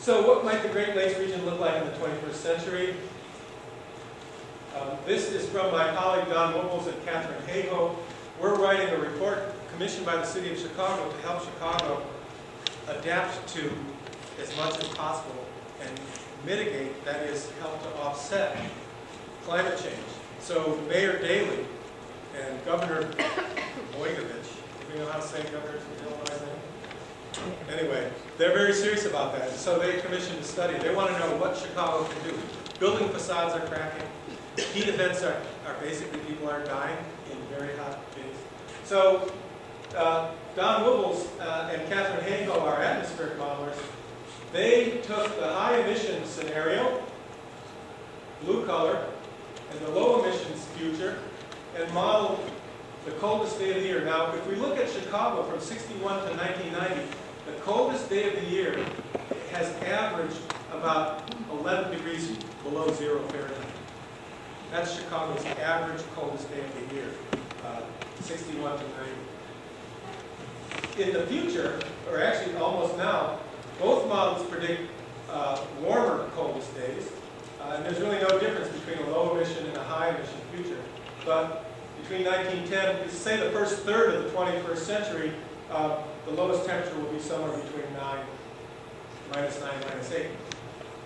So what might the Great Lakes region look like in the 21st century? This is from my colleague Don Mobles and Catherine Hago. We're writing a report commissioned by the City of Chicago to help Chicago adapt to as much as possible and mitigate, that is, help to offset climate change. So Mayor Daley and Governor Boykovich, do we know how to say Governor Illinois' name? Anyway, they're very serious about that. So they commissioned a study. They want to know what Chicago can do. Building facades are cracking. Heat events are basically, people are dying in very hot days. So Don Wibbles and Catherine Hago, our atmospheric modelers, they took the high emissions scenario, blue color, and the low emissions future, and modeled the coldest day of the year. Now, if we look at Chicago from 61 to 1990, the coldest day of the year has averaged about 11 degrees below 0 Fahrenheit. That's Chicago's average coldest day of the year, 61 to 90. In the future, or actually almost now, both models predict warmer coldest days. And there's really no difference between a low emission and a high emission future. But between 1910, say the first third of the 21st century, the lowest temperature will be somewhere between -9, -8.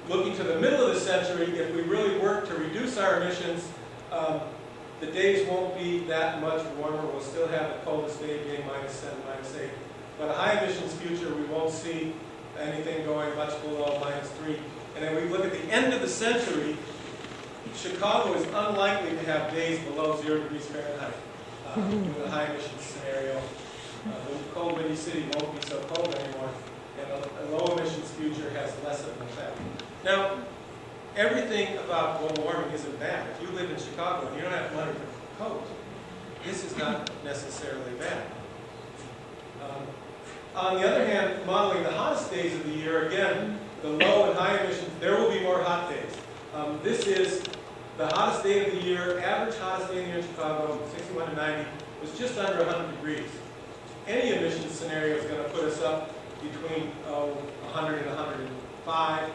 Looking to the middle of the century, if we really work to reduce our emissions, the days won't be that much warmer. We'll still have the coldest day being -7, -8. But a high emissions future, we won't see anything going much below -3. And then we look at the end of the century, Chicago is unlikely to have days below 0 degrees Fahrenheit with a high emissions scenario. The cold, windy city won't be so cold anymore, and a low emissions future has less of an effect. Now, everything about global warming isn't bad. If you live in Chicago and you don't have money for a coat, this is not necessarily bad. On the other hand, modeling the hottest days of the year, again, the low and high emissions, there will be more hot days. This is the hottest day of the year, average hottest day of the year in Chicago, 61 to 90, was just under 100 degrees. Any emission scenario is going to put us up between 100 and 105.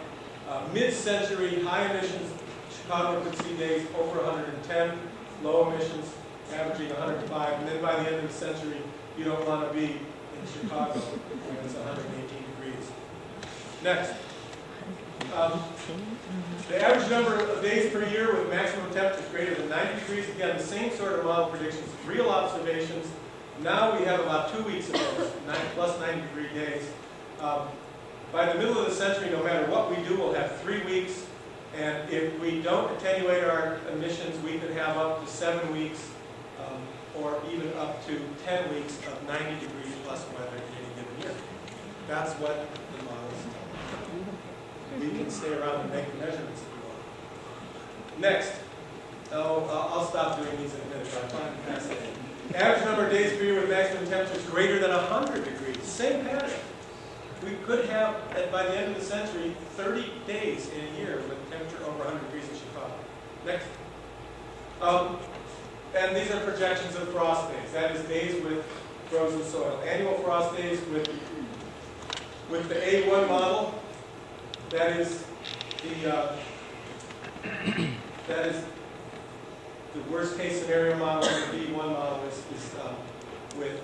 Mid-century, high emissions, Chicago could see days over 110, low emissions averaging 105, and then by the end of the century, you don't want to be in Chicago when it's 118 degrees. Next. The average number of days per year with maximum temperatures greater than 90 degrees, again, the same sort of model predictions, real observations. Now we have about 2 weeks of those, plus 90-degree days. By the middle of the century, no matter what we do, we'll have 3 weeks. And if we don't attenuate our emissions, we could have up to 7 weeks or even up to 10 weeks of 90 degrees plus weather in any given year. That's what the models tell us. We can stay around and make the measurements if we want. Next. I'll stop doing these in a minute, but I find it fascinating. Average number of days per year with maximum temperatures greater than 100 degrees. Same pattern. We could have, by the end of the century, 30 days in a year with temperature over 100 degrees in Chicago. Next. And these are projections of frost days. That is days with frozen soil. Annual frost days with the A1 model. That is the worst case scenario model. The B1 model is with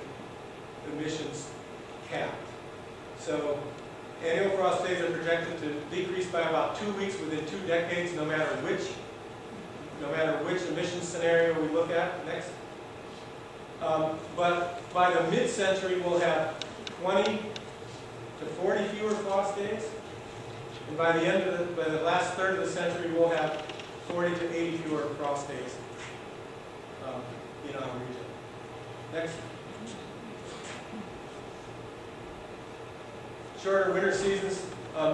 emissions capped. So annual frost days are projected to decrease by about 2 weeks within 2 decades, no matter which emission scenario we look at. Next. But by the mid-century, we'll have 20 to 40 fewer frost days. And by the last third of the century, we'll have 40 to 80 fewer frost days in our region. Next. Shorter winter seasons,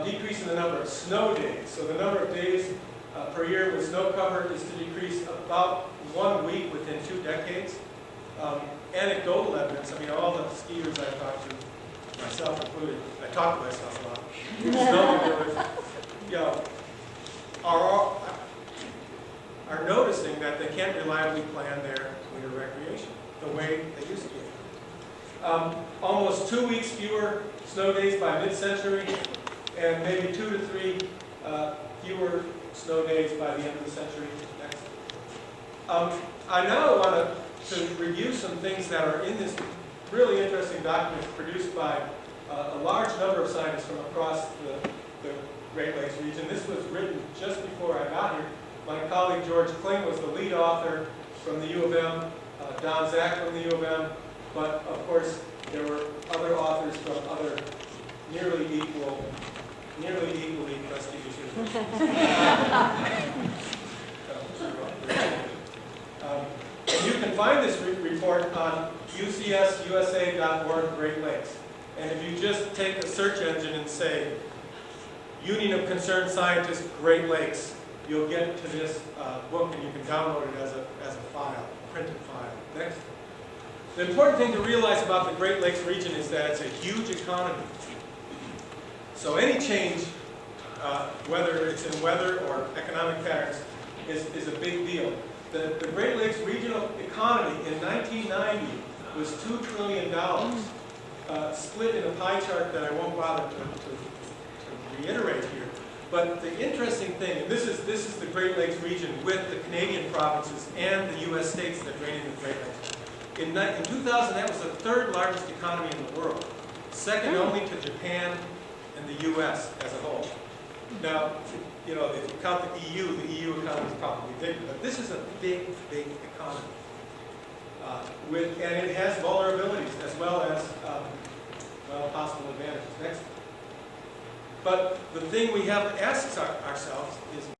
decrease in the number of snow days. So the number of days per year with snow cover is to decrease about 1 week within 2 decades. Anecdotal evidence, I mean, all the skiers I've talked to, myself included, I talk to myself a lot, are noticing that they can't reliably plan their winter recreation the way they used to. Almost 2 weeks fewer snow days by mid-century, and maybe 2 to 3 fewer snow days by the end of the century. Next. I now want to review some things that are in this really interesting document produced by a large number of scientists from across the Great Lakes region. This was written just before I got here. My colleague George Kling was the lead author from the U of M, Don Zach from the U of M, but of course there were other authors from other nearly equally prestigious universities. And you can find this report on ucsusa.org Great Lakes. And if you just take a search engine and say, Union of Concerned Scientists, Great Lakes, you'll get to this book, and you can download it as a file, a printed file. Next. The important thing to realize about the Great Lakes region is that it's a huge economy. So any change, whether it's in weather or economic patterns, is a big deal. The Great Lakes regional economy in 1990 was $2 trillion, split in a pie chart that I won't bother to reiterate here. But the interesting thing, and this is the Great Lakes region with the Canadian provinces and the U.S. states that drain into the Great Lakes. In 2000, that was the 3rd largest economy in the world, second only to Japan and the U.S. as a whole. Now, you know, if you count the EU economy is probably bigger, but this is a big, big economy. And it has vulnerabilities as well as possible advantages. Next. But the thing we have to ask ourselves is,